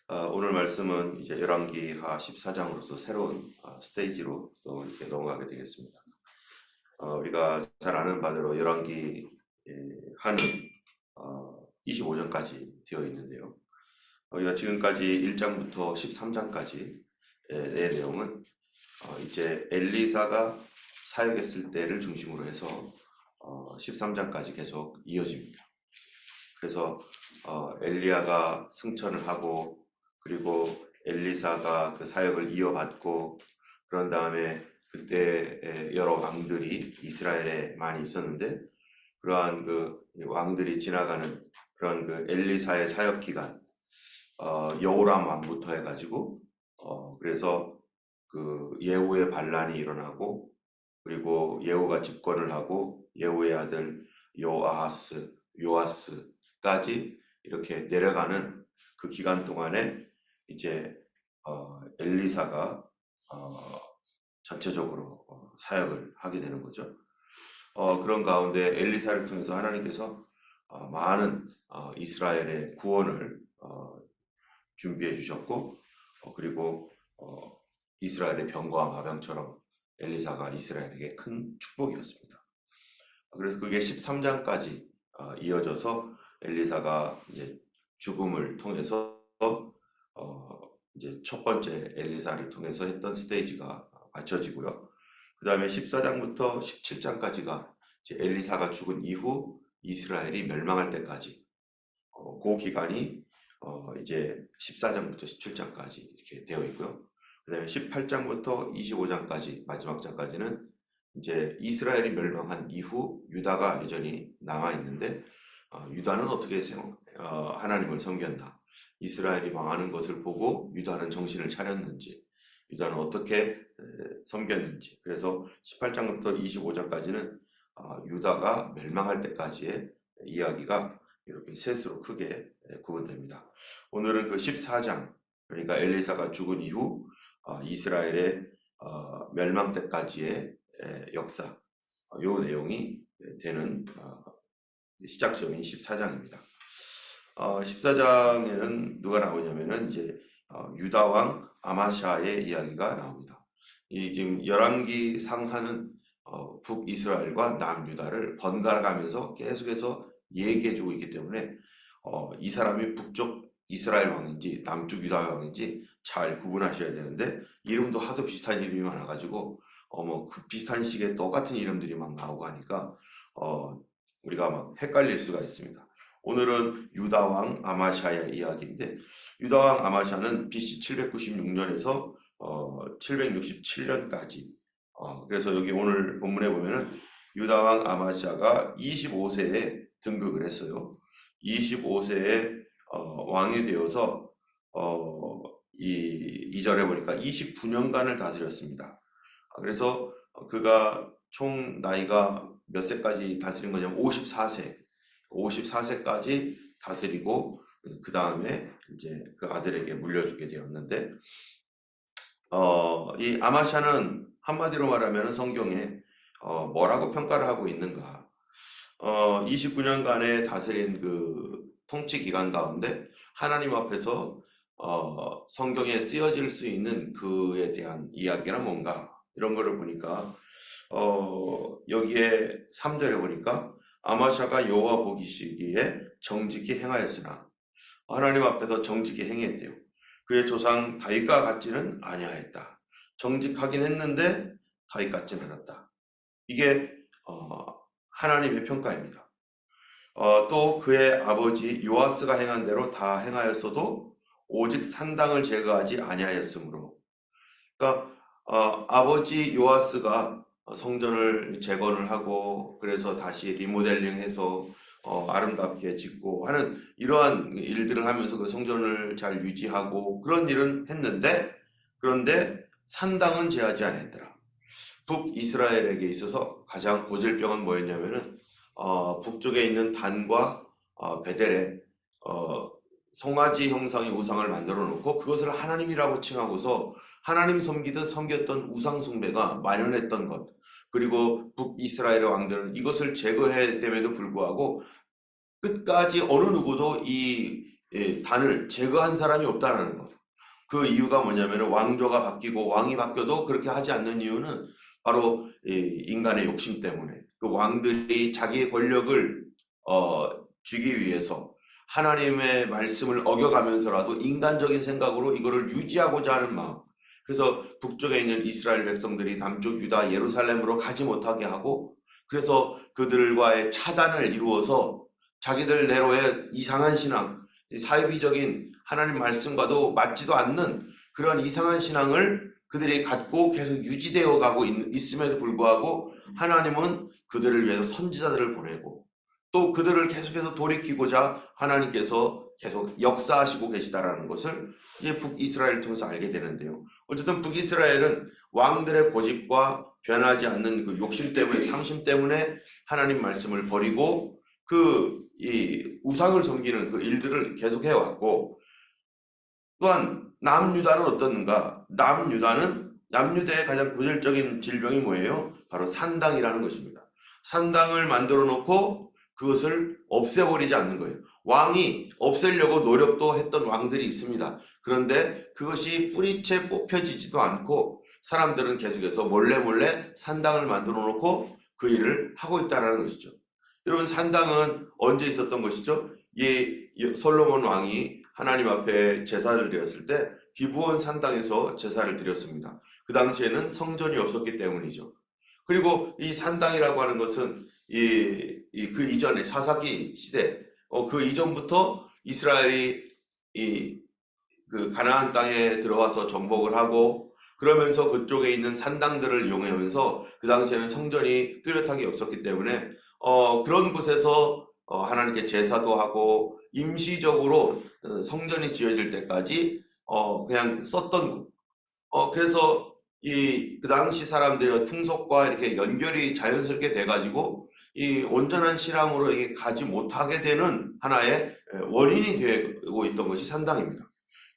오늘 말씀은 이제 열왕기하 14장으로서 새로운 스테이지로 또 이렇게 넘어가게 되겠습니다. 우리가 잘 아는 바대로 열왕기 하는 25장까지 되어 있는데요. 우리가 지금까지 1장부터 13장까지 의 내용은 이제 엘리사가 사역했을 때를 중심으로 해서 13장까지 계속 이어집니다. 그래서 엘리야가 승천을 하고, 그리고 엘리사가 그 사역을 이어받고, 그런 다음에 그때 여러 왕들이 이스라엘에 많이 있었는데, 그러한 그 왕들이 지나가는 그런 그 엘리사의 사역 기간, 여호람 왕부터 해가지고 그래서 그 예후의 반란이 일어나고, 그리고 예후가 집권을 하고 예후의 아들 요아스까지 이렇게 내려가는 그 기간 동안에 이제 엘리사가 전체적으로 사역을 하게 되는 거죠. 그런 가운데 엘리사를 통해서 하나님께서 많은 이스라엘의 구원을 준비해 주셨고, 그리고 이스라엘의 병거와 마병처럼 엘리사가 이스라엘에게 큰 축복이었습니다. 그래서 그게 13장까지 이어져서 엘리사가 이제 죽음을 통해서 이제 첫 번째 엘리사를 통해서 했던 스테이지가 맞춰지고요. 그 다음에 14장부터 17장까지가 이제 엘리사가 죽은 이후 이스라엘이 멸망할 때까지 그 기간이 이제 14장부터 17장까지 이렇게 되어 있고요. 그 다음에 18장부터 25장까지 마지막 장까지는 이제 이스라엘이 멸망한 이후 유다가 여전히 남아 있는데, 유다는 어떻게 하나님을 섬겼나, 이스라엘이 망하는 것을 보고 유다는 정신을 차렸는지, 유다는 어떻게 섬겼는지. 그래서 18장부터 25장까지는 유다가 멸망할 때까지의 이야기가 이렇게 셋으로 크게 구분됩니다. 오늘은 그 14장, 그러니까 엘리사가 죽은 이후 이스라엘의 멸망 때까지의 역사, 요 내용이 되는 시작점인 14장입니다. 14장에는 누가 나오냐면은 이제 유다 왕 아마샤의 이야기가 나옵니다. 이 지금 열왕기 상하는 북이스라엘과 남유다를 번갈아 가면서 계속해서 얘기해주고 있기 때문에 이 사람이 북쪽 이스라엘 왕인지 남쪽 유다 왕인지 잘 구분하셔야 되는데, 이름도 하도 비슷한 이름이 많아가지고 그 비슷한 시기에 똑같은 이름들이 막 나오고 하니까 우리가 막 헷갈릴 수가 있습니다. 오늘은 유다 왕 아마샤의 이야기인데, 유다 왕 아마샤는 BC 796년에서 767년까지, 그래서 여기 오늘 본문에 보면은 유다 왕 아마샤가 25세에 등극을 했어요. 25세에 왕이 되어서 이 2절에 보니까 29년간을 다스렸습니다. 그래서 그가 총 나이가 몇 세까지 다스린 거냐면 54세까지 다스리고, 그 다음에 이제 그 아들에게 물려주게 되었는데, 이 아마샤는 한마디로 말하면 성경에 뭐라고 평가를 하고 있는가? 29년간의 다스린 그 통치 기간 가운데 하나님 앞에서 성경에 쓰여질 수 있는 그에 대한 이야기는 뭔가, 이런 거를 보니까 여기에 3절에 보니까 아마샤가 여호와 보시기에 정직히 행하였으나, 하나님 앞에서 정직히 행했대요. 그의 조상 다윗과 같지는 아니하였다. 정직하긴 했는데 다윗 같지는 않았다. 이게 하나님의 평가입니다. 또 그의 아버지 요아스가 행한 대로 다 행하였어도 오직 산당을 제거하지 아니하였으므로, 그러니까 아버지 요아스가 성전을 재건을 하고 그래서 다시 리모델링해서 아름답게 짓고 하는 이러한 일들을 하면서 그 성전을 잘 유지하고 그런 일은 했는데, 그런데 산당은 제하지 않았더라. 북이스라엘에게 있어서 가장 고질병은 뭐였냐면은 북쪽에 있는 단과 베델에 송아지 형상의 우상을 만들어 놓고 그것을 하나님이라고 칭하고서 하나님 섬기듯 섬겼던 우상 숭배가 만연했던 것, 그리고 북이스라엘의 왕들은 이것을 제거해야 됨에도 불구하고 끝까지 어느 누구도 이 단을 제거한 사람이 없다는 것. 그 이유가 뭐냐면 왕조가 바뀌고 왕이 바뀌어도 그렇게 하지 않는 이유는 바로 인간의 욕심 때문에 그 왕들이 자기의 권력을 쥐기 위해서 하나님의 말씀을 어겨가면서라도 인간적인 생각으로 이거를 유지하고자 하는 마음. 그래서 북쪽에 있는 이스라엘 백성들이 남쪽 유다 예루살렘으로 가지 못하게 하고 그래서 그들과의 차단을 이루어서 자기들 내로의 이상한 신앙, 사이비적인 하나님 말씀과도 맞지도 않는 그런 이상한 신앙을 그들이 갖고 계속 유지되어 가고 있음에도 불구하고 하나님은 그들을 위해서 선지자들을 보내고 또 그들을 계속해서 돌이키고자 하나님께서 계속 역사하시고 계시다라는 것을 이제 북이스라엘을 통해서 알게 되는데요. 어쨌든 북이스라엘은 왕들의 고집과 변하지 않는 그 욕심 때문에, 탐심 때문에 하나님 말씀을 버리고 이 우상을 섬기는 그 일들을 계속해 왔고, 또한 남유다는 어떻는가? 남유다의 가장 구절적인 질병이 뭐예요? 바로 산당이라는 것입니다. 산당을 만들어 놓고 그것을 없애버리지 않는 거예요. 왕이 없애려고 노력도 했던 왕들이 있습니다. 그런데 그것이 뿌리채 뽑혀지지도 않고 사람들은 계속해서 몰래 산당을 만들어 놓고 그 일을 하고 있다는 것이죠. 여러분, 산당은 언제 있었던 것이죠? 솔로몬 왕이 하나님 앞에 제사를 드렸을 때 기브온 산당에서 제사를 드렸습니다. 그 당시에는 성전이 없었기 때문이죠. 그리고 이 산당이라고 하는 것은 그 이전에 사사기 시대, 그 이전부터 이스라엘이 그 가나안 땅에 들어와서 정복을 하고 그러면서 그쪽에 있는 산당들을 이용하면서 그 당시에는 성전이 뚜렷하게 없었기 때문에 그런 곳에서 하나님께 제사도 하고 임시적으로 성전이 지어질 때까지 그냥 썼던 곳. 그래서 그 당시 사람들의 풍속과 이렇게 연결이 자연스럽게 돼가지고 이 온전한 신앙으로 이게 가지 못하게 되는 하나의 원인이 되고 있던 것이 산당입니다.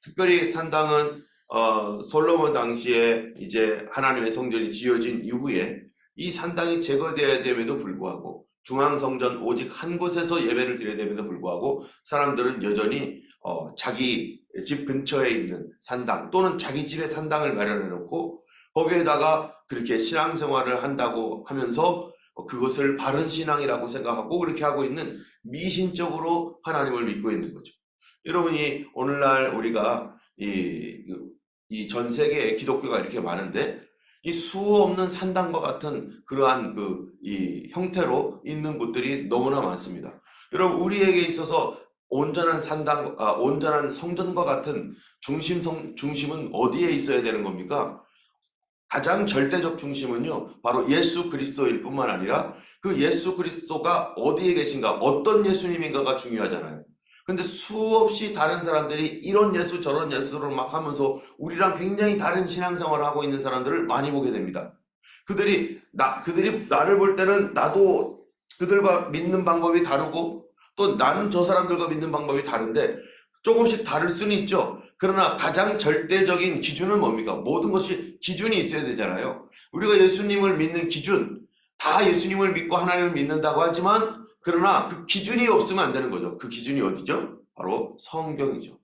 특별히 산당은 솔로몬 당시에 이제 하나님의 성전이 지어진 이후에 이 산당이 제거되어야 됨에도 불구하고 중앙성전 오직 한 곳에서 예배를 드려야 됨에도 불구하고 사람들은 여전히 자기 집 근처에 있는 산당 또는 자기 집에 산당을 마련해 놓고 거기에다가 그렇게 신앙생활을 한다고 하면서 그것을 바른 신앙이라고 생각하고 그렇게 하고 있는 미신적으로 하나님을 믿고 있는 거죠. 여러분이 오늘날 우리가 이 전 세계에 기독교가 이렇게 많은데 이 수 없는 산당과 같은 그러한 이 형태로 있는 곳들이 너무나 많습니다. 여러분, 우리에게 있어서 온전한 온전한 성전과 같은 중심은 어디에 있어야 되는 겁니까? 가장 절대적 중심은요, 바로 예수 그리스도일 뿐만 아니라 그 예수 그리스도가 어디에 계신가, 어떤 예수님인가가 중요하잖아요. 근데 수없이 다른 사람들이 이런 예수 저런 예수를 막 하면서 우리랑 굉장히 다른 신앙생활을 하고 있는 사람들을 많이 보게 됩니다. 그들이 나를 볼 때는 나도 그들과 믿는 방법이 다르고 또 나는 저 사람들과 믿는 방법이 다른데 조금씩 다를 수는 있죠. 그러나 가장 절대적인 기준은 뭡니까? 모든 것이 기준이 있어야 되잖아요. 우리가 예수님을 믿는 기준, 다 예수님을 믿고 하나님을 믿는다고 하지만 그러나 그 기준이 없으면 안 되는 거죠. 그 기준이 어디죠? 바로 성경이죠.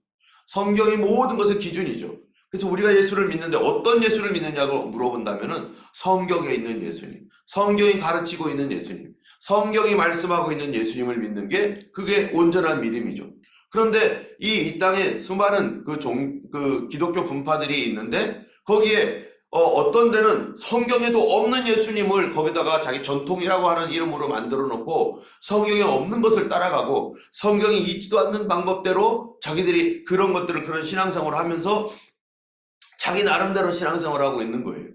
성경이 모든 것의 기준이죠. 그래서 우리가 예수를 믿는데 어떤 예수를 믿느냐고 물어본다면은 성경에 있는 예수님, 성경이 가르치고 있는 예수님, 성경이 말씀하고 있는 예수님을 믿는 게 그게 온전한 믿음이죠. 그런데 이 땅에 수많은 그 기독교 분파들이 있는데 거기에 어떤 데는 성경에도 없는 예수님을 거기다가 자기 전통이라고 하는 이름으로 만들어 놓고 성경에 없는 것을 따라가고 성경이 있지도 않는 방법대로 자기들이 그런 신앙생활을 하면서 자기 나름대로 신앙생활을 하고 있는 거예요.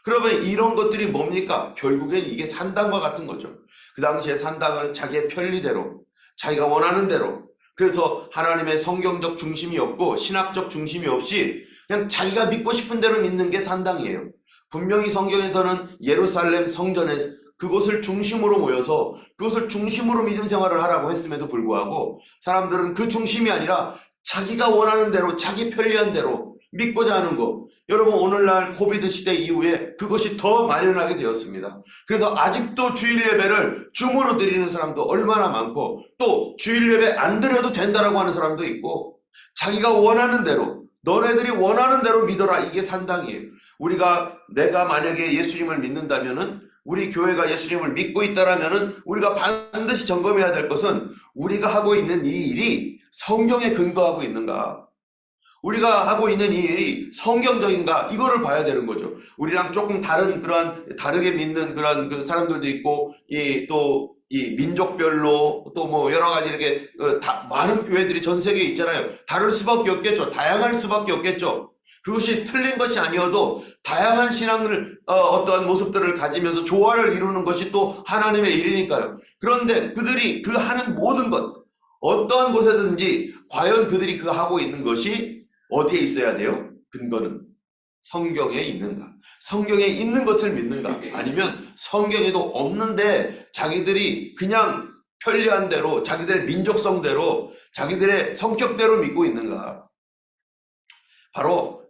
그러면 이런 것들이 뭡니까? 결국엔 이게 산당과 같은 거죠. 그 당시에 산당은 자기의 편리대로 자기가 원하는 대로, 그래서 하나님의 성경적 중심이 없고 신학적 중심이 없이 그냥 자기가 믿고 싶은 대로 믿는 게 산당이에요. 분명히 성경에서는 예루살렘 성전에 그곳을 중심으로 모여서 그것을 중심으로 믿음 생활을 하라고 했음에도 불구하고 사람들은 그 중심이 아니라 자기가 원하는 대로 자기 편리한 대로 믿고자 하는 거. 여러분 오늘날 코비드 시대 이후에 그것이 더 만연하게 되었습니다. 그래서 아직도 주일 예배를 줌으로 드리는 사람도 얼마나 많고 또 주일 예배 안 드려도 된다라고 하는 사람도 있고 자기가 원하는 대로 너네들이 원하는 대로 믿어라 이게 산당이에요. 내가 만약에 예수님을 믿는다면은 우리 교회가 예수님을 믿고 있다라면은 우리가 반드시 점검해야 될 것은 우리가 하고 있는 이 일이 성경에 근거하고 있는가? 우리가 하고 있는 이 일이 성경적인가? 이거를 봐야 되는 거죠. 우리랑 조금 다르게 믿는 그런 그 사람들도 있고, 이 민족별로 또 뭐 여러 가지 이렇게 많은 교회들이 전 세계에 있잖아요. 다를 수밖에 없겠죠. 다양할 수밖에 없겠죠. 그것이 틀린 것이 아니어도 다양한 신앙을 어떠한 모습들을 가지면서 조화를 이루는 것이 또 하나님의 일이니까요. 그런데 그들이 그 하는 모든 것 어떠한 곳에든지 과연 그들이 그 하고 있는 것이 어디에 있어야 돼요? 근거는 성경에 있는가? 성경에 있는 것을 믿는가? 아니면 성경에도 없는데 자기들이 그냥 편리한 대로 자기들의 민족성대로 자기들의 성격대로 믿고 있는가? 바로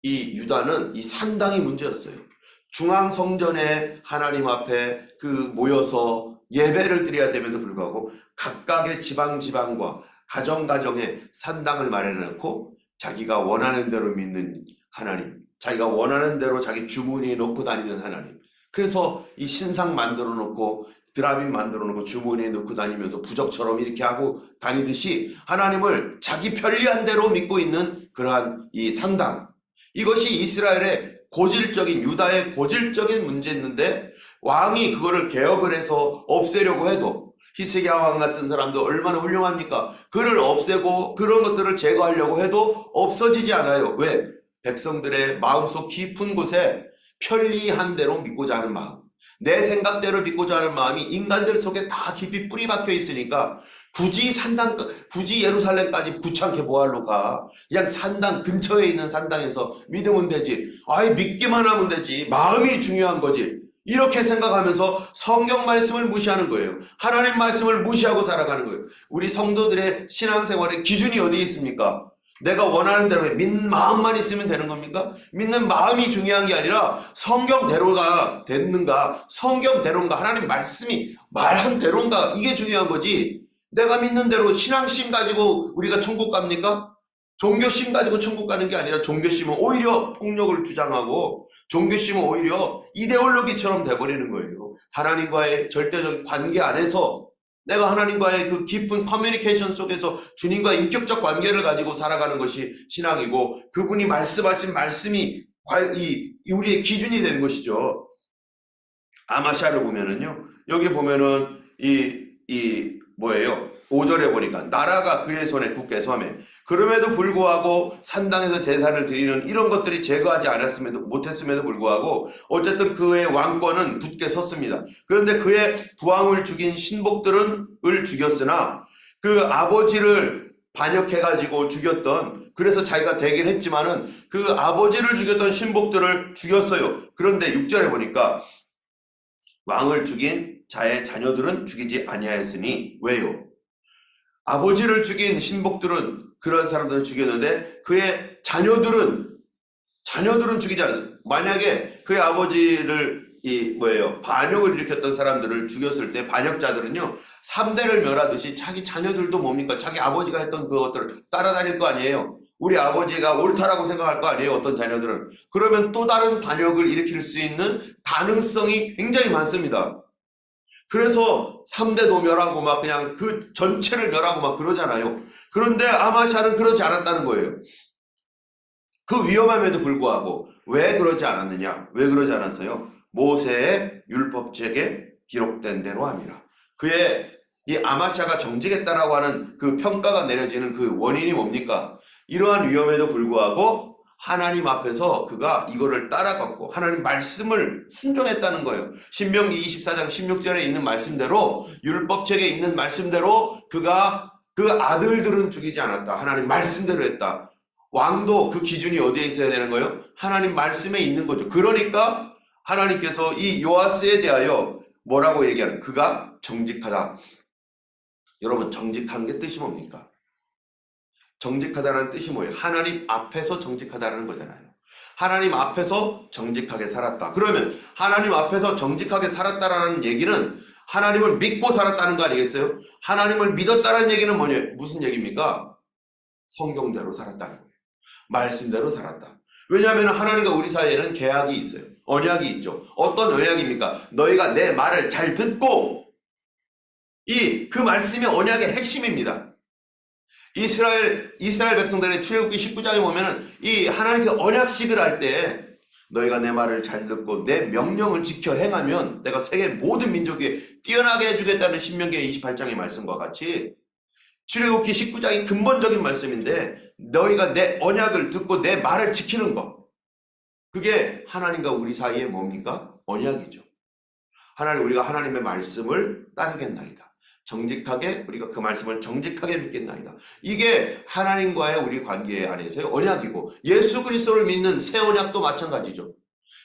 이 유다는 이 산당이 문제였어요. 중앙성전에 하나님 앞에 모여서 예배를 드려야 됨에도 불구하고 각각의 지방과 가정에 산당을 마련해놓고 자기가 원하는 대로 믿는 하나님, 자기가 원하는 대로 자기 주머니에 넣고 다니는 하나님. 그래서 이 신상 만들어 놓고 드라민 만들어 놓고 주머니에 넣고 다니면서 부적처럼 이렇게 하고 다니듯이 하나님을 자기 편리한 대로 믿고 있는 그러한 이 산당. 이것이 이스라엘의 유다의 고질적인 문제였는데 왕이 그거를 개혁을 해서 없애려고 해도 히스기야 왕 같은 사람도 얼마나 훌륭합니까? 그를 없애고 그런 것들을 제거하려고 해도 없어지지 않아요. 왜? 백성들의 마음속 깊은 곳에 편리한 대로 믿고자 하는 마음, 내 생각대로 믿고자 하는 마음이 인간들 속에 다 깊이 뿌리 박혀 있으니까 굳이 예루살렘까지 구창케 뭐하러 가? 그냥 산당 근처에 있는 산당에서 믿으면 되지. 믿기만 하면 되지. 마음이 중요한 거지. 이렇게 생각하면서 성경 말씀을 무시하는 거예요. 하나님 말씀을 무시하고 살아가는 거예요. 우리 성도들의 신앙생활의 기준이 어디에 있습니까? 내가 원하는 대로 믿는 마음만 있으면 되는 겁니까? 믿는 마음이 중요한 게 아니라 성경대로가 됐는가, 성경대로인가, 하나님 말씀이 말한 대로인가, 이게 중요한 거지. 내가 믿는 대로 신앙심 가지고 우리가 천국 갑니까? 종교심 가지고 천국 가는 게 아니라 종교심은 오히려 폭력을 주장하고 종교심은 오히려 이데올로기처럼 돼버리는 거예요. 하나님과의 절대적 관계 안에서 내가 하나님과의 그 깊은 커뮤니케이션 속에서 주님과 인격적 관계를 가지고 살아가는 것이 신앙이고 그분이 말씀하신 말씀이 우리의 기준이 되는 것이죠. 아마샤를 보면은요, 여기 보면은 뭐예요? 5절에 보니까 나라가 그의 손에 굳게 서매 그럼에도 불구하고 산당에서 제사를 드리는 이런 것들이 제거하지 못했음에도 불구하고 어쨌든 그의 왕권은 굳게 섰습니다. 그런데 그의 부왕을 죽인 신복들을 죽였으나 그 아버지를 반역해가지고 죽였던, 그래서 자기가 되긴 했지만은 그 아버지를 죽였던 신복들을 죽였어요. 그런데 6절에 보니까 왕을 죽인 자의 자녀들은 죽이지 아니하였으니 왜요? 아버지를 죽인 신복들은 그런 사람들을 죽였는데 그의 자녀들은 죽이지 않았어요. 만약에 그의 아버지를 반역을 일으켰던 사람들을 죽였을 때 반역자들은요 3대를 멸하듯이 자기 자녀들도 뭡니까? 자기 아버지가 했던 그것들을 따라다닐 거 아니에요. 우리 아버지가 옳다라고 생각할 거 아니에요, 어떤 자녀들은. 그러면 또 다른 반역을 일으킬 수 있는 가능성이 굉장히 많습니다. 그래서 3대도 멸하고 막 그냥 그 전체를 멸하고 막 그러잖아요. 그런데 아마샤는 그러지 않았다는 거예요. 그 위험함에도 불구하고 왜 그러지 않았느냐? 왜 그러지 않았어요? 모세의 율법책에 기록된 대로 함이라. 이 아마샤가 정직했다라고 하는 그 평가가 내려지는 그 원인이 뭡니까? 이러한 위험에도 불구하고 하나님 앞에서 그가 이거를 따라갔고 하나님 말씀을 순종했다는 거예요. 신명기 24장 16절에 있는 말씀대로, 율법책에 있는 말씀대로 그가 그 아들들은 죽이지 않았다. 하나님 말씀대로 했다. 왕도 그 기준이 어디에 있어야 되는 거예요? 하나님 말씀에 있는 거죠. 그러니까 하나님께서 이 요아스에 대하여 뭐라고 얘기하는? 그가 정직하다. 여러분, 정직한 게 뜻이 뭡니까? 정직하다는 뜻이 뭐예요? 하나님 앞에서 정직하다는 거잖아요. 하나님 앞에서 정직하게 살았다. 그러면 하나님 앞에서 정직하게 살았다라는 얘기는 하나님을 믿고 살았다는 거 아니겠어요? 하나님을 믿었다는 얘기는 뭐냐? 무슨 얘기입니까? 성경대로 살았다는 거예요. 말씀대로 살았다. 왜냐하면 하나님과 우리 사이에는 계약이 있어요. 언약이 있죠. 어떤 언약입니까? 너희가 내 말을 잘 듣고 그 말씀이 언약의 핵심입니다. 이스라엘 백성들의 출애굽기 19장에 보면은 이 하나님께서 언약식을 할 때 너희가 내 말을 잘 듣고 내 명령을 지켜 행하면 내가 세계 모든 민족에 뛰어나게 해주겠다는 신명기 28장의 말씀과 같이 출애굽기 19장이 근본적인 말씀인데 너희가 내 언약을 듣고 내 말을 지키는 것, 그게 하나님과 우리 사이에 뭡니까? 언약이죠. 우리가 하나님의 말씀을 따르겠나이다. 정직하게 우리가 그 말씀을 정직하게 믿겠나이다. 이게 하나님과의 우리 관계 안에서의 언약이고, 예수 그리스도를 믿는 새 언약도 마찬가지죠.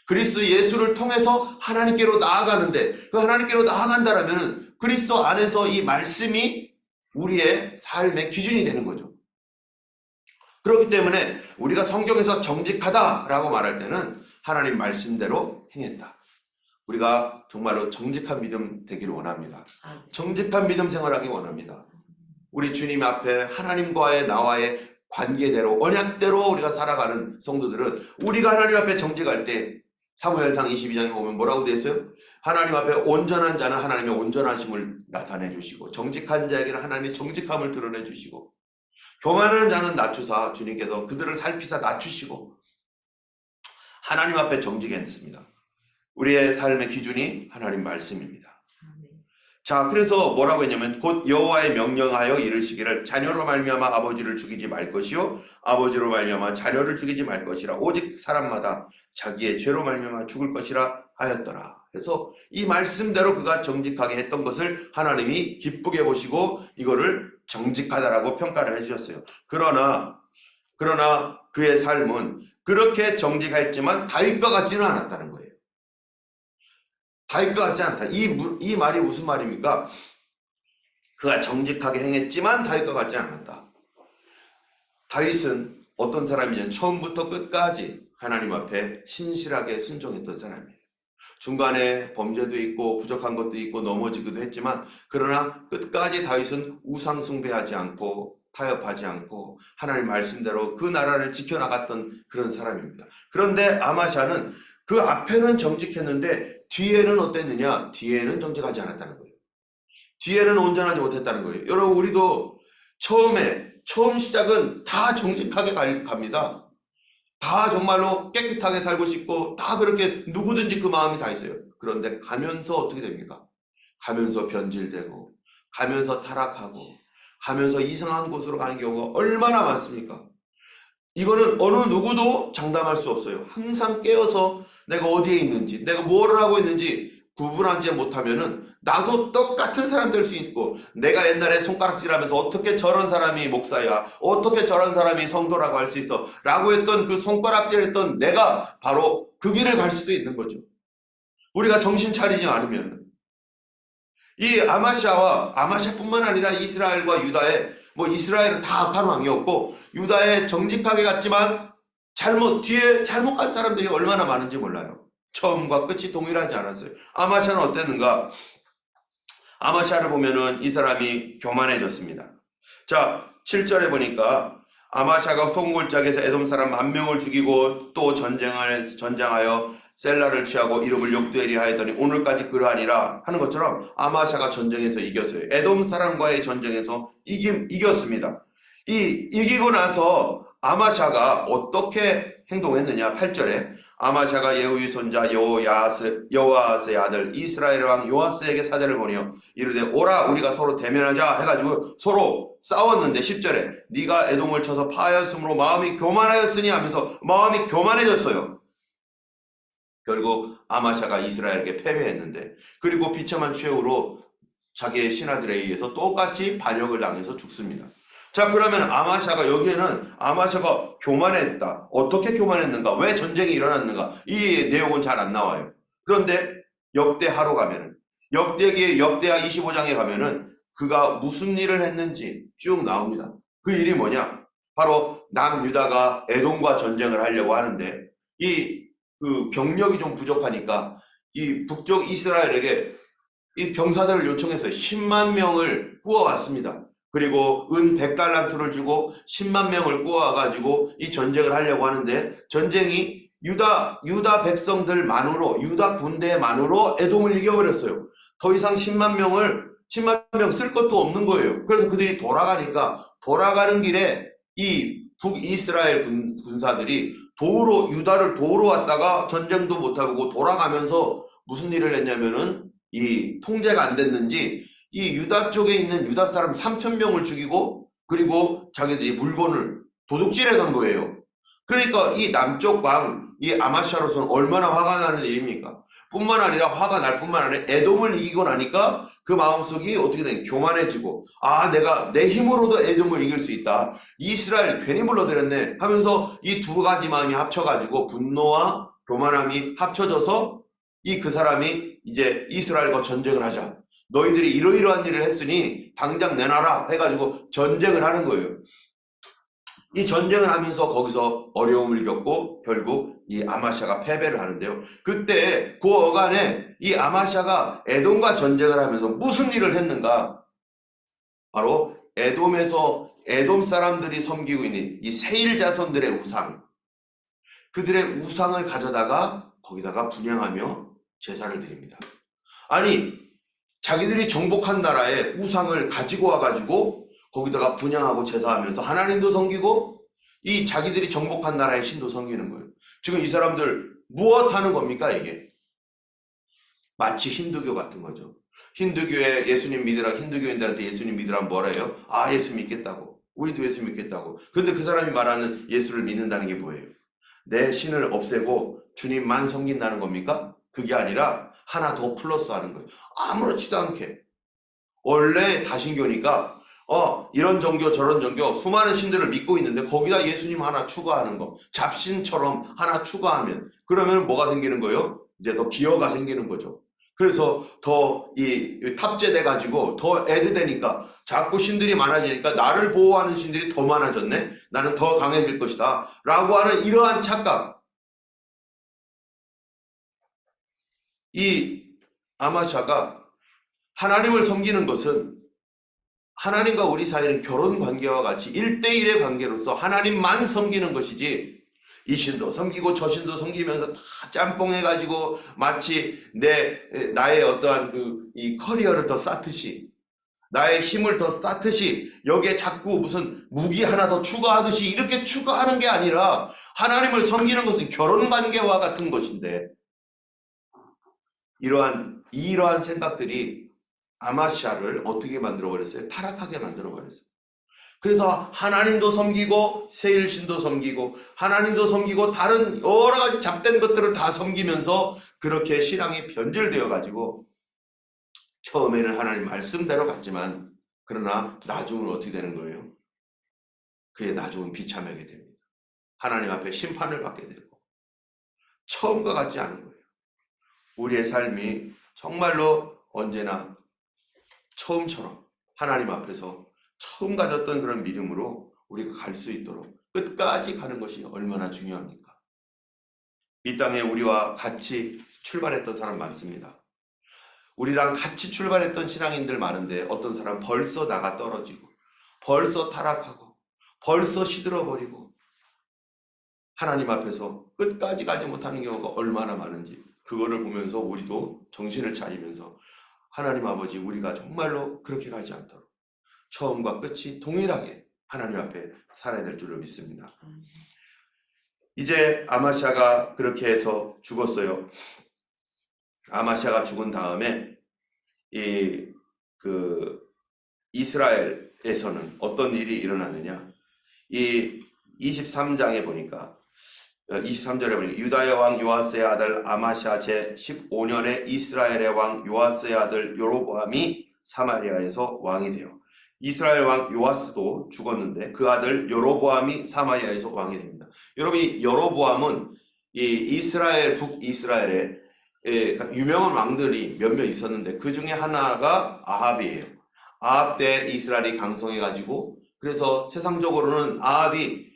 그리스도 예수를 통해서 하나님께로 나아가는데, 그 하나님께로 나아간다라면 그리스도 안에서 이 말씀이 우리의 삶의 기준이 되는 거죠. 그렇기 때문에 우리가 성경에서 정직하다라고 말할 때는 하나님 말씀대로 행했다. 우리가 정말로 정직한 믿음 되기를 원합니다. 정직한 믿음 생활하기 원합니다. 우리 주님 앞에 하나님과의 나와의 관계대로, 언약대로 우리가 살아가는 성도들은, 우리가 하나님 앞에 정직할 때 사무엘상 22장에 보면 뭐라고 되어 있어요? 하나님 앞에 온전한 자는 하나님의 온전하심을 나타내 주시고, 정직한 자에게는 하나님의 정직함을 드러내 주시고, 교만하는 자는 낮추사 주님께서 그들을 살피사 낮추시고, 하나님 앞에 정직했습니다. 우리의 삶의 기준이 하나님 말씀입니다. 자, 그래서 뭐라고 했냐면 곧 여호와의 명령하여 이르시기를 자녀로 말미암아 아버지를 죽이지 말 것이요 아버지로 말미암아 자녀를 죽이지 말 것이라 오직 사람마다 자기의 죄로 말미암아 죽을 것이라 하였더라. 그래서 이 말씀대로 그가 정직하게 했던 것을 하나님이 기쁘게 보시고 이거를 정직하다라고 평가를 해주셨어요. 그러나 그의 삶은 그렇게 정직했지만 다윗과 같지는 않았다는 거예요. 다윗과 같지 않다. 이 말이 무슨 말입니까? 그가 정직하게 행했지만 다윗과 같지 않았다. 다윗은 어떤 사람이냐면 처음부터 끝까지 하나님 앞에 신실하게 순종했던 사람이에요. 중간에 범죄도 있고 부족한 것도 있고 넘어지기도 했지만, 그러나 끝까지 다윗은 우상 숭배하지 않고 타협하지 않고 하나님 말씀대로 그 나라를 지켜나갔던 그런 사람입니다. 그런데 아마샤는 그 앞에는 정직했는데 뒤에는 어땠느냐? 뒤에는 정직하지 않았다는 거예요. 뒤에는 온전하지 못했다는 거예요. 여러분, 우리도 처음 시작은 다 정직하게 갑니다. 다 정말로 깨끗하게 살고 싶고 다 그렇게 누구든지 그 마음이 다 있어요. 그런데 가면서 어떻게 됩니까? 가면서 변질되고 가면서 타락하고 가면서 이상한 곳으로 가는 경우가 얼마나 많습니까? 이거는 어느 누구도 장담할 수 없어요. 항상 깨어서 내가 어디에 있는지, 내가 뭐를 하고 있는지 구분하지 못하면은 나도 똑같은 사람 될 수 있고, 내가 옛날에 손가락질하면서 어떻게 저런 사람이 목사야, 어떻게 저런 사람이 성도라고 할 수 있어 라고 했던 그 손가락질했던 내가 바로 그 길을 갈 수도 있는 거죠. 우리가 정신 차리지 않으면. 이 아마샤뿐만 아니라 이스라엘과 유다의, 이스라엘은 다 악한 왕이었고 유다에 정직하게 갔지만 뒤에 잘못 간 사람들이 얼마나 많은지 몰라요. 처음과 끝이 동일하지 않았어요. 아마샤는 어땠는가? 아마샤를 보면은 이 사람이 교만해졌습니다. 자, 7절에 보니까 아마샤가 송골짜기에서 에돔 사람 10,000명을 죽이고 또 전쟁하여 셀라를 취하고 이름을 욕되리라 하였더니 오늘까지 그러하니라 하는 것처럼 아마샤가 전쟁에서 이겼어요. 에돔 사람과의 전쟁에서 이겼습니다. 이기고 나서 아마샤가 어떻게 행동했느냐? 8절에 아마샤가 예후의 손자 여호아스의 아들 이스라엘 왕 요아스에게 사자를 보내어 이르되 오라 우리가 서로 대면하자 해가지고 서로 싸웠는데 10절에 네가 에돔을 쳐서 파하였으므로 마음이 교만하였으니 하면서 마음이 교만해졌어요. 결국 아마샤가 이스라엘에게 패배했는데, 그리고 비참한 최후로 자기의 신하들에 의해서 똑같이 반역을 당해서 죽습니다. 자, 그러면 여기에는 아마샤가 교만했다. 어떻게 교만했는가? 왜 전쟁이 일어났는가? 이 내용은 잘 안 나와요. 그런데 역대하로 가면은, 역대하 25장에 가면은 그가 무슨 일을 했는지 쭉 나옵니다. 그 일이 뭐냐? 바로 남유다가 에돔과 전쟁을 하려고 하는데 이 그 병력이 좀 부족하니까 이 북쪽 이스라엘에게 이 병사들을 요청했어요. 10만 명을 구워왔습니다. 그리고 은 100달란트를 주고 10만 명을 구워와가지고 이 전쟁을 하려고 하는데 전쟁이 유다 백성들만으로 유다 군대만으로 에돔을 이겨버렸어요. 더 이상 10만 명 쓸 것도 없는 거예요. 그래서 그들이 돌아가니까 돌아가는 길에 이 북이스라엘 군사들이 유다를 도우러 왔다가 전쟁도 못하고 돌아가면서 무슨 일을 했냐면은 이 통제가 안 됐는지 이 유다 쪽에 있는 유다 사람 3,000명을 죽이고 그리고 자기들이 물건을 도둑질해 간 거예요. 그러니까 이 남쪽 왕, 이 아마샤로서는 얼마나 화가 나는 일입니까? 뿐만 아니라 화가 날 뿐만 아니라 에돔을 이기고 나니까 그 마음속이 어떻게 된 교만해지고 내가 내 힘으로도 에돔을 이길 수 있다. 이스라엘 괜히 불러들였네 하면서 이 두 가지 마음이 합쳐가지고 분노와 교만함이 합쳐져서 그 사람이 이제 이스라엘과 전쟁을 하자. 너희들이 이러이러한 일을 했으니 당장 내놔라 해가지고 전쟁을 하는 거예요. 이 전쟁을 하면서 거기서 어려움을 겪고 결국 이 아마샤가 패배를 하는데요. 그때 그 어간에 이 아마샤가 에돔과 전쟁을 하면서 무슨 일을 했는가? 바로 에돔 사람들이 섬기고 있는 이 세일 자손들의 우상, 그들의 우상을 가져다가 거기다가 분향하며 제사를 드립니다. 아니, 자기들이 정복한 나라의 우상을 가지고 와가지고 거기다가 분향하고 제사하면서 하나님도 섬기고 이 자기들이 정복한 나라의 신도 섬기는 거예요. 지금 이 사람들 무엇 하는 겁니까? 이게 마치 힌두교 같은 거죠. 힌두교에 예수님 믿으라, 힌두교인들한테 예수님 믿으라면 뭐라 해요? 예수 믿겠다고. 우리도 예수 믿겠다고. 근데 그 사람이 말하는 예수를 믿는다는 게 뭐예요? 내 신을 없애고 주님만 섬긴다는 겁니까? 그게 아니라 하나 더 플러스 하는 거예요. 아무렇지도 않게. 원래 다신교니까 이런 종교 저런 종교 수많은 신들을 믿고 있는데 거기다 예수님 하나 추가하는 거, 잡신처럼 하나 추가하면 그러면 뭐가 생기는 거예요? 이제 더 기여가 생기는 거죠. 그래서 더 탑재돼 가지고 더 애드되니까 자꾸 신들이 많아지니까 나를 보호하는 신들이 더 많아졌네, 나는 더 강해질 것이다 라고 하는 이러한 착각. 이 아마샤가 하나님을 섬기는 것은 하나님과 우리 사이는 결혼 관계와 같이 1대1의 관계로서 하나님만 섬기는 것이지 이 신도 섬기고 저 신도 섬기면서 다 짬뽕해가지고 마치 나의 어떠한 이 커리어를 더 쌓듯이 나의 힘을 더 쌓듯이 여기에 자꾸 무슨 무기 하나 더 추가하듯이 이렇게 추가하는 게 아니라 하나님을 섬기는 것은 결혼 관계와 같은 것인데 이러한 생각들이 아마샤를 어떻게 만들어버렸어요? 타락하게 만들어버렸어요. 그래서 하나님도 섬기고 세일신도 섬기고 하나님도 섬기고 다른 여러 가지 잡된 것들을 다 섬기면서 그렇게 신앙이 변질되어 가지고 처음에는 하나님 말씀대로 갔지만 그러나 나중은 어떻게 되는 거예요? 그의 나중은 비참하게 됩니다. 하나님 앞에 심판을 받게 되고 처음과 같지 않은 거예요. 우리의 삶이 정말로 언제나 처음처럼 하나님 앞에서 처음 가졌던 그런 믿음으로 우리가 갈 수 있도록 끝까지 가는 것이 얼마나 중요합니까? 이 땅에 우리와 같이 출발했던 사람 많습니다. 우리랑 같이 출발했던 신앙인들 많은데 어떤 사람 벌써 나가 떨어지고 벌써 타락하고 벌써 시들어버리고 하나님 앞에서 끝까지 가지 못하는 경우가 얼마나 많은지 그거를 보면서 우리도 정신을 차리면서 하나님 아버지, 우리가 정말로 그렇게 가지 않도록 처음과 끝이 동일하게 하나님 앞에 살아야 될 줄을 믿습니다. 이제 아마샤가 그렇게 해서 죽었어요. 아마샤가 죽은 다음에 이스라엘에서는 어떤 일이 일어나느냐? 이 23장에 보니까 23절에 보니까 유다의 왕 요아스의 아들 아마샤 제15년에 이스라엘의 왕 요아스의 아들 여로보암이 사마리아에서 왕이 되어 이스라엘 왕 요아스도 죽었는데 그 아들 여로보암이 사마리아에서 왕이 됩니다. 여러분, 이 여로보암은 북이스라엘에 유명한 왕들이 몇몇 있었는데 그 중에 하나가 아합이에요. 아합 때 이스라엘이 강성해가지고 그래서 세상적으로는 아합이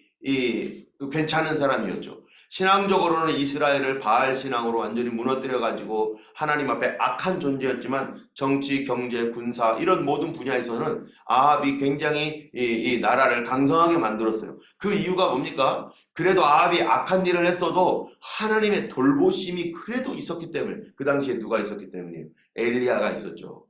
괜찮은 사람이었죠. 신앙적으로는 이스라엘을 바알 신앙으로 완전히 무너뜨려 가지고 하나님 앞에 악한 존재였지만 정치, 경제, 군사 이런 모든 분야에서는 아합이 굉장히 이 나라를 강성하게 만들었어요. 그 이유가 뭡니까? 그래도 아합이 악한 일을 했어도 하나님의 돌보심이 그래도 있었기 때문에. 그 당시에 누가 있었기 때문이에요? 엘리야가 있었죠.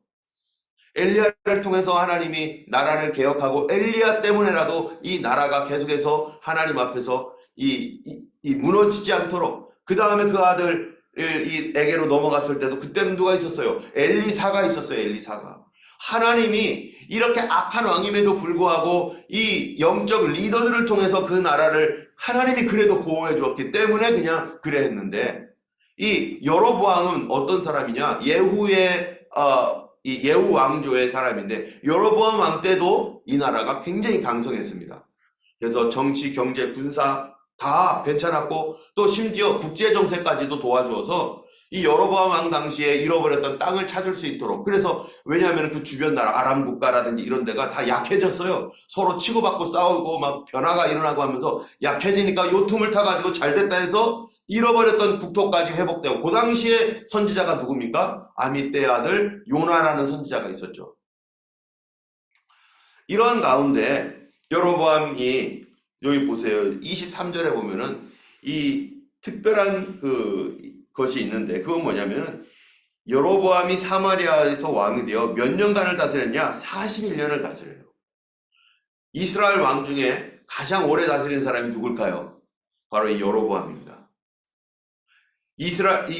엘리야를 통해서 하나님이 나라를 개혁하고 엘리야 때문에라도 이 나라가 계속해서 하나님 앞에서 이 무너지지 않도록, 그 다음에 그 아들 에게로 넘어갔을 때도 그때는 누가 있었어요? 엘리사가 있었어요. 엘리사가. 하나님이 이렇게 악한 왕임에도 불구하고 이 영적 리더들을 통해서 그 나라를 하나님이 그래도 보호해 주었기 때문에 그냥 그래 했는데, 이 여로보암은 어떤 사람이냐? 이 예후 왕조의 사람인데 여로보암 왕 때도 이 나라가 굉장히 강성했습니다. 그래서 정치, 경제, 군사 다 괜찮았고 또 심지어 국제 정세까지도 도와주어서 이 여로보암 왕 당시에 잃어버렸던 땅을 찾을 수 있도록. 그래서 왜냐하면 그 주변 나라 아람 국가라든지 이런 데가 다 약해졌어요. 서로 치고받고 싸우고 막 변화가 일어나고 하면서 약해지니까 요 틈을 타가지고 잘됐다 해서 잃어버렸던 국토까지 회복되고. 그 당시에 선지자가 누굽니까? 아미떼의 아들 요나라는 선지자가 있었죠. 이러한 가운데 여로보암이, 여기 보세요. 23절에 보면은 이 특별한 것이 있는데, 그건 뭐냐면은 여로보암이 사마리아에서 왕이 되어 몇 년간을 다스렸냐? 41년을 다스려요. 이스라엘 왕 중에 가장 오래 다스린 사람이 누굴까요? 바로 이 여로보암입니다. 이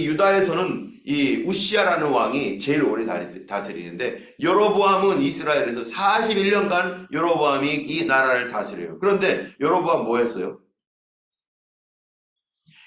유다에서는 이 우시아라는 왕이 제일 오래 다스리는데, 여로보암은 이스라엘에서 41년간 여로보암이 이 나라를 다스려요. 그런데 여로보암 뭐 했어요?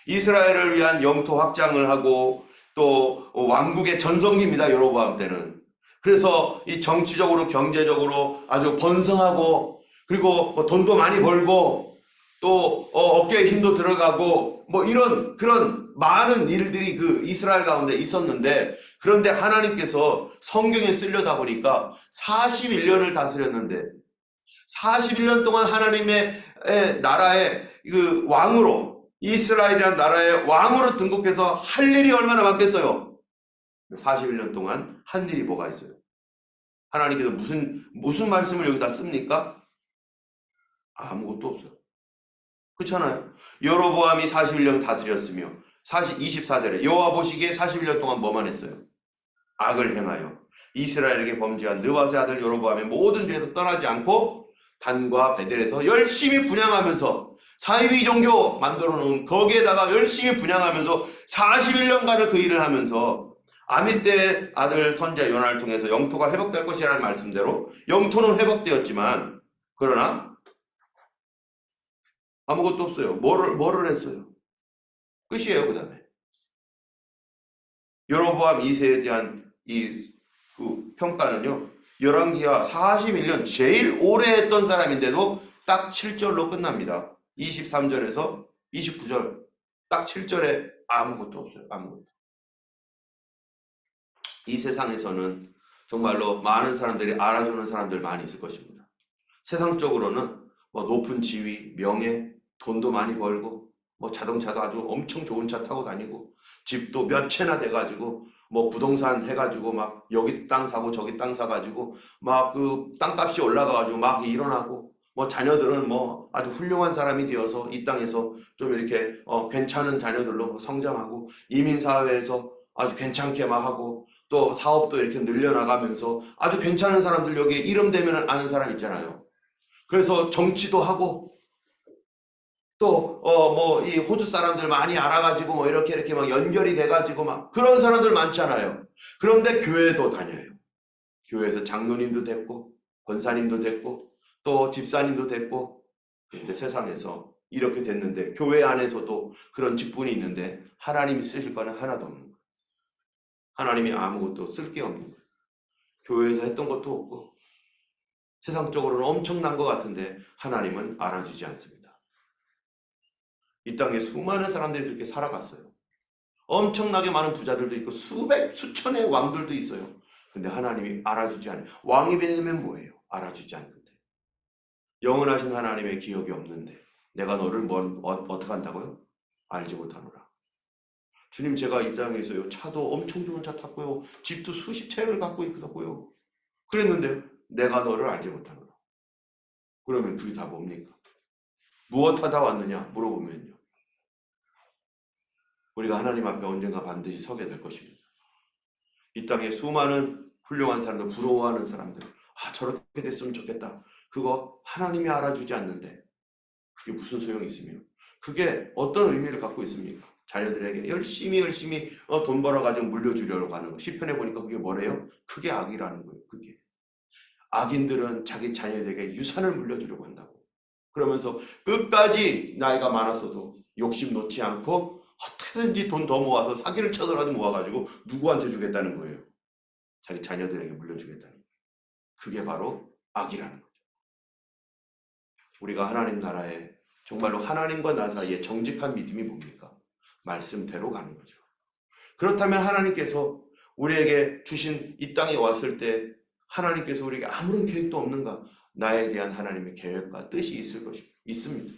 이스라엘을 위한 영토 확장을 하고 또 왕국의 전성기입니다. 여로보암 때는. 그래서 이 정치적으로 경제적으로 아주 번성하고, 그리고 뭐 돈도 많이 벌고 또 어깨에 힘도 들어가고 뭐 이런 그런 많은 일들이 그 이스라엘 가운데 있었는데, 그런데 하나님께서 성경에 쓰려다 보니까 41년을 다스렸는데, 41년 동안 하나님의 나라의 그 왕으로, 이스라엘이란 나라의 왕으로 등극해서 할 일이 얼마나 많겠어요? 41년 동안 한 일이 뭐가 있어요? 하나님께서 무슨 말씀을 여기다 씁니까? 아무것도 없어요. 그렇잖아요. 여로보암이 41년 다스렸으며 24절에 여호와 보시기에 41년 동안 뭐만 했어요? 악을 행하여 이스라엘에게 범죄한 느바세 아들 여로보암의 모든 죄에서 떠나지 않고 단과 베델에서 열심히 분향하면서, 사이비 종교 만들어 놓은 거기에다가 열심히 분향하면서 41년간을 그 일을 하면서 아미떼 아들 선지자 요나를 통해서 영토가 회복될 것이라는 말씀대로 영토는 회복되었지만, 그러나 아무것도 없어요. 뭐를 했어요? 끝이에요. 그 다음에 여로보암 2세에 대한 그 평가는요, 열왕기하 41년 제일 오래 했던 사람인데도 딱 7절로 끝납니다. 23절에서 29절 딱 7절에 아무것도 없어요. 아무것도. 이 세상에서는 정말로 많은 사람들이 알아주는 사람들 많이 있을 것입니다. 세상적으로는 뭐 높은 지위, 명예, 돈도 많이 벌고 뭐 자동차도 아주 엄청 좋은 차 타고 다니고 집도 몇 채나 돼가지고 뭐 부동산 해가지고 막 여기 땅 사고 저기 땅 사가지고 막 그 땅값이 올라가가지고 막 일어나고, 뭐 자녀들은 뭐 아주 훌륭한 사람이 되어서 이 땅에서 좀 이렇게 괜찮은 자녀들로 성장하고 이민사회에서 아주 괜찮게 막 하고 또 사업도 이렇게 늘려나가면서 아주 괜찮은 사람들, 여기 이름 되면 아는 사람 있잖아요. 그래서 정치도 하고 또 뭐 이 호주 사람들 많이 알아가지고 뭐 이렇게 막 연결이 돼가지고 막 그런 사람들 많잖아요. 그런데 교회도 다녀요. 교회에서 장로님도 됐고 권사님도 됐고 또 집사님도 됐고. 그런데 세상에서 이렇게 됐는데 교회 안에서도 그런 직분이 있는데 하나님이 쓰실 거는 하나도 없는 거예요. 하나님이 아무것도 쓸 게 없는 거예요. 교회에서 했던 것도 없고 세상적으로는 엄청난 것 같은데 하나님은 알아주지 않습니다. 이 땅에 수많은 사람들이 그렇게 살아갔어요. 엄청나게 많은 부자들도 있고 수천의 왕들도 있어요. 근데 하나님이 알아주지 않아요. 왕이 되면 뭐예요? 알아주지 않는데. 영원하신 하나님의 기억이 없는데 내가 너를 어떻게 한다고요? 알지 못하노라. 주님, 제가 이 땅에서요, 차도 엄청 좋은 차 탔고요, 집도 수십 채를 갖고 있었고요, 그랬는데 내가 너를 알지 못하노라. 그러면 그게 다 뭡니까? 무엇 하다 왔느냐 물어보면요, 우리가 하나님 앞에 언젠가 반드시 서게 될 것입니다. 이 땅에 수많은 훌륭한 사람들, 부러워하는 사람들, 저렇게 됐으면 좋겠다, 그거 하나님이 알아주지 않는데 그게 무슨 소용이 있으며 그게 어떤 의미를 갖고 있습니까? 자녀들에게 열심히 돈 벌어가지고 물려주려고 하는 거. 시편에 보니까 그게 뭐래요? 그게 악이라는 거예요. 그게 악인들은 자기 자녀들에게 유산을 물려주려고 한다고. 그러면서 끝까지 나이가 많았어도 욕심 놓지 않고 어떻게든지 돈 더 모아서 사기를 쳐더라도 모아가지고 누구한테 주겠다는 거예요? 자기 자녀들에게 물려주겠다는 거예요. 그게 바로 악이라는 거죠. 우리가 하나님 나라에 정말로 하나님과 나 사이에 정직한 믿음이 뭡니까? 말씀대로 가는 거죠. 그렇다면 하나님께서 우리에게 주신 이 땅에 왔을 때 하나님께서 우리에게 아무런 계획도 없는가? 나에 대한 하나님의 계획과 뜻이 있을 것입니다. 있습니다.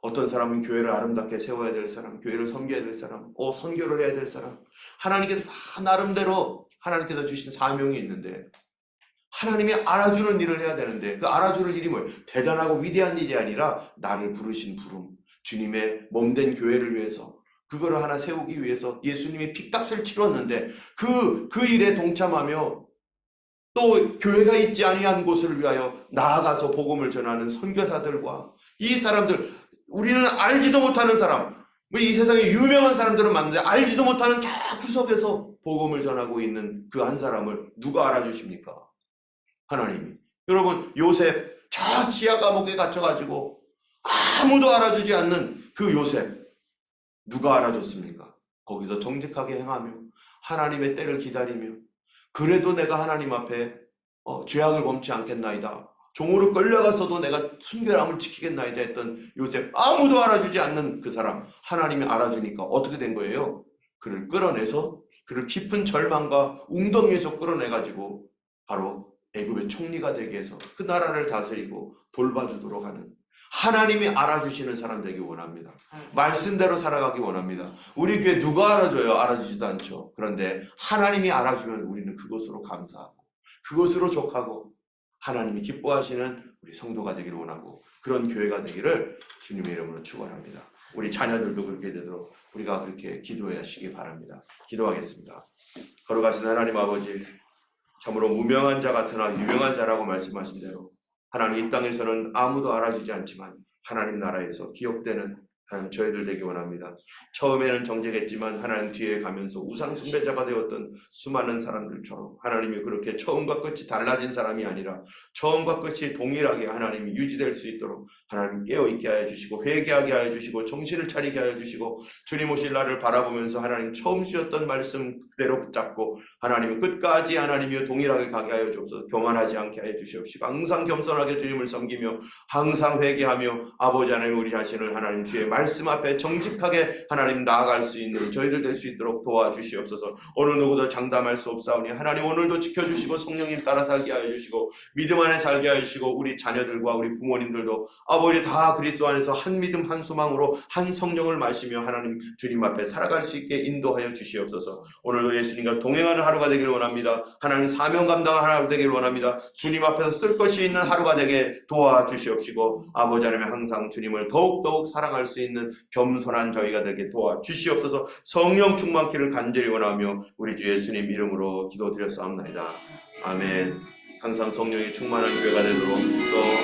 어떤 사람은 교회를 아름답게 세워야 될 사람, 교회를 섬겨야 될 사람, 선교를 해야 될 사람, 하나님께서 다 나름대로 하나님께서 주신 사명이 있는데 하나님이 알아주는 일을 해야 되는데 그 알아주는 일이 뭐예요? 대단하고 위대한 일이 아니라 나를 부르신 부름, 주님의 몸된 교회를 위해서 그거를 하나 세우기 위해서 예수님이 핏값을 치렀는데 그 일에 동참하며 또 교회가 있지 아니한 곳을 위하여 나아가서 복음을 전하는 선교사들과 이 사람들, 우리는 알지도 못하는 사람, 이 세상에 유명한 사람들은 많은데 알지도 못하는 저 구석에서 복음을 전하고 있는 그 한 사람을 누가 알아주십니까? 하나님이. 여러분, 요셉 저 지하 감옥에 갇혀가지고 아무도 알아주지 않는 그 요셉 누가 알아줬습니까? 거기서 정직하게 행하며 하나님의 때를 기다리며 그래도 내가 하나님 앞에 죄악을 범치 않겠나이다, 종으로 끌려가서도 내가 순결함을 지키겠나이다 했던 요셉, 아무도 알아주지 않는 그 사람 하나님이 알아주니까 어떻게 된 거예요? 그를 끌어내서 그를 깊은 절망과 웅덩이에서 끌어내가지고 바로 애굽의 총리가 되게 해서 그 나라를 다스리고 돌봐주도록 하는, 하나님이 알아주시는 사람 되기 원합니다. 말씀대로 살아가기 원합니다. 우리 교회 누가 알아줘요? 알아주지도 않죠. 그런데 하나님이 알아주면 우리는 그것으로 감사하고 그것으로 족하고 하나님이 기뻐하시는 우리 성도가 되기를 원하고 그런 교회가 되기를 주님의 이름으로 축원합니다. 우리 자녀들도 그렇게 되도록 우리가 그렇게 기도하시기 바랍니다. 기도하겠습니다. 걸어가신 하나님 아버지, 참으로 무명한 자 같으나 유명한 자라고 말씀하신 대로 하나님 이 땅에서는 아무도 알아주지 않지만 하나님 나라에서 기억되는 하나님 저희들 되기 원합니다. 처음에는 정직했지만 하나님 뒤에 가면서 우상 숭배자가 되었던 수많은 사람들처럼 하나님이 그렇게 처음과 끝이 달라진 사람이 아니라 처음과 끝이 동일하게 하나님이 유지될 수 있도록 하나님 깨어있게 하여 주시고 회개하게 하여 주시고 정신을 차리게 하여 주시고 주님 오실 날을 바라보면서 하나님 처음 주셨던 말씀 그대로 붙잡고 하나님은 끝까지 하나님이 동일하게 가게 하여 주옵소서. 교만하지 않게 하여 주시옵시고 항상 겸손하게 주님을 섬기며 항상 회개하며 아버지 하나님 우리 자신을 하나님 주의 말씀 앞에 정직하게 하나님 나아갈 수 있는 저희들 될 수 있도록 도와주시옵소서. 어느 누구도 장담할 수 없사오니 하나님 오늘도 지켜주시고 성령님 따라 살게 하여 주시고 믿음 안에 살게 하여 주시고 우리 자녀들과 우리 부모님들도 아버지 다 그리스도 안에서 한 믿음 한 소망으로 한 성령을 마시며 하나님 주님 앞에 살아갈 수 있게 인도하여 주시옵소서. 오늘도 예수님과 동행하는 하루가 되기를 원합니다. 하나님 사명 감당하는 하루가 되기를 원합니다. 주님 앞에서 쓸 것이 있는 하루가 되게 도와주시옵시고 아버지 하나님 항상 주님을 더욱더욱 사랑할 수 있는 겸손한 저희가 되게 도와주시옵소서. 성령 충만키를 간절히 원하며 우리 주 예수님 이름으로 기도드렸사옵나이다. 아멘. 항상 성령의 충만한 교회가 되도록 또